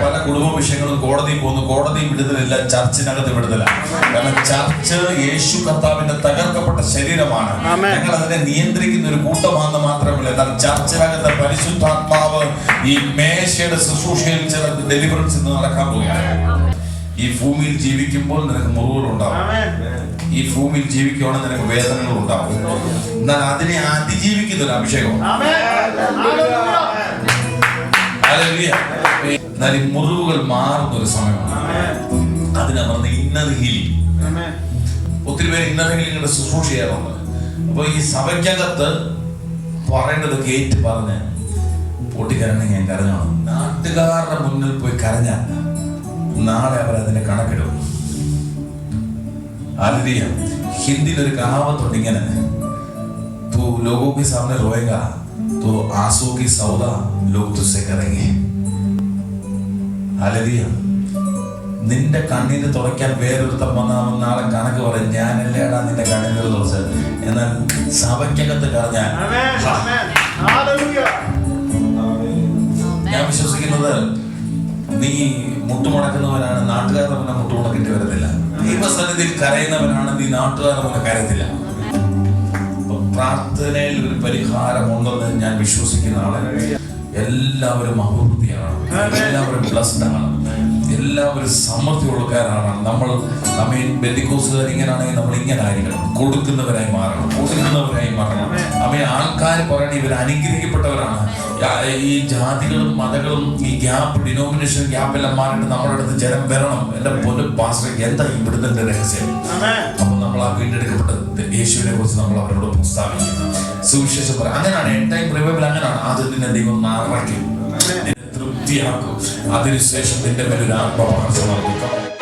പല കുടുംബ വിഷയങ്ങളും കോടതിയിൽ പോകുന്നു. കോടതി വിടുതലില്ല, ചർച്ചിനകത്ത് വിടുതല. കാരണം ചർച്ച് യേശു കർത്താവിന്റെ തകർക്കപ്പെട്ട ശരീരമാണ്. ഞങ്ങൾ അതിനെ നിയന്ത്രിക്കുന്ന ഒരു കൂട്ടമാണെന്ന് മാത്രമല്ല, എന്നാൽ ചർച്ചിനകത്ത് പരിശുദ്ധാത്മാവ് ഈ മേശയുടെ ശുശ്രൂഷയിൽ ചില ഡെലിവറൻസ് ഇന്ന് നടക്കാൻ പോവുകയാണ്. ഈ ഭൂമിയിൽ ജീവിക്കുമ്പോൾ നിനക്ക് മുറിവുകൾ ഉണ്ടാവും. ഈ ഭൂമിയിൽ ജീവിക്കുവാണെങ്കിൽ നിനക്ക് വേദനകൾ ഉണ്ടാവും. എന്നാൽ അതിനെ അതിജീവിക്കുന്ന ഒരു അഭിഷേകം. എന്നാൽ ഈ മുറിവുകൾ മാറുന്ന ഒരു സമയമാണ്. അതിനെ പറഞ്ഞ ഇന്നർ ഹീലിംഗ്. ഒത്തിരി പേര് ഇന്നർ ഹീലിംഗിന്റെ ശുശ്രൂഷ ചെയ്യാറുണ്ട്. അപ്പൊ ഈ സഭയ്ക്കകത്ത് പറയേണ്ടത് കേറ്റ് പറഞ്ഞ് പൊട്ടിക്കരണെങ്കിൽ ഞാൻ കരഞ്ഞോണം. നാട്ടുകാരുടെ മുന്നിൽ പോയി കരഞ്ഞാൽ നാളെ അവരതിന്റെ കണക്കിടും. हालेलुया। हिंदी में कहावत होती है ना, तो लोगों के सामने रोएगा तो आंसू की सौदा लोग तुझसे करेंगे। हालेलुया। നിന്റെ കണ്ണീര് തുടയ്ക്കാൻ വേറൊരുത്തം വന്ന നാളെ കണക്ക് പറയും, ഞാനല്ലേടാ നിന്റെ കണ്ണീര് തുടച്ചത്. എന്നാൽ സഭയ്ക്കകത്ത് കരഞ്ഞാൽ ഞാൻ വിശ്വസിക്കുന്നത് നീ മുട്ടുമുടക്കുന്നവനാണ്, നാട്ടുകാരുടെ മുന്നേ മുട്ടുമുടക്കിട്ട് വരത്തില്ല. ദൈവസന്നിധിയിൽ കരയുന്നവനാണ്, നീ നാട്ടുകാരുടെ മുന്നേ കരയത്തില്ല. പ്രാർത്ഥനയിൽ ഒരു പരിഹാരമുണ്ടെന്ന് ഞാൻ വിശ്വസിക്കുന്ന ആളാണ്. എല്ലാവരും അഭിവൃദ്ധിയാണ്, എല്ലാവരും ബ്ലസ്ഡ് ആണ്, എല്ലാവരും സമൃദ്ധി ഉള്ളക്കാരാണ്. നമ്മൾ ബെന്തിക്കോസുകാർ ഇങ്ങനെയാണെങ്കിൽ നമ്മൾ ഇങ്ങനെ ആയിരിക്കണം, കൊടുക്കുന്നവരായി മാറണം, കൊടുക്കുന്നവരായി മാറണം. ആൾക്കാർ പറയണ ഇവർ അനുഗ്രഹിക്കപ്പെട്ടവരാണ്. ഈ ജാതികളും മതങ്ങളും ഈ ഗ്യാപ്പ്, ഡിനോമിനേഷൻ ഗ്യാപ്പെല്ലാം മാറിയിട്ട് നമ്മുടെ അടുത്ത് ജനം വരണം. എന്റെ പൊന്നു പാസ്റ്റർ, എന്താ ഇവിടുത്തെ രഹസ്യം? അപ്പൊ നമ്മൾ ആ വീണ്ടെടുക്കപ്പെട്ട യേശുവിനെ കുറിച്ച് നമ്മൾ അവരോട് പ്രസ്താവിക്കും, സുവിശേഷം പറയാം. അങ്ങനെയാണ് എൻ ടൈം റിവൈവൽ. അങ്ങനെയാണ് അത് നിന്നെ ദൈവം നിറയ്ക്കും, തൃപ്തിയാക്കും. അതിനുശേഷം നിന്റെ മേലൊരു ആത്മപകർച്ച നടത്തും.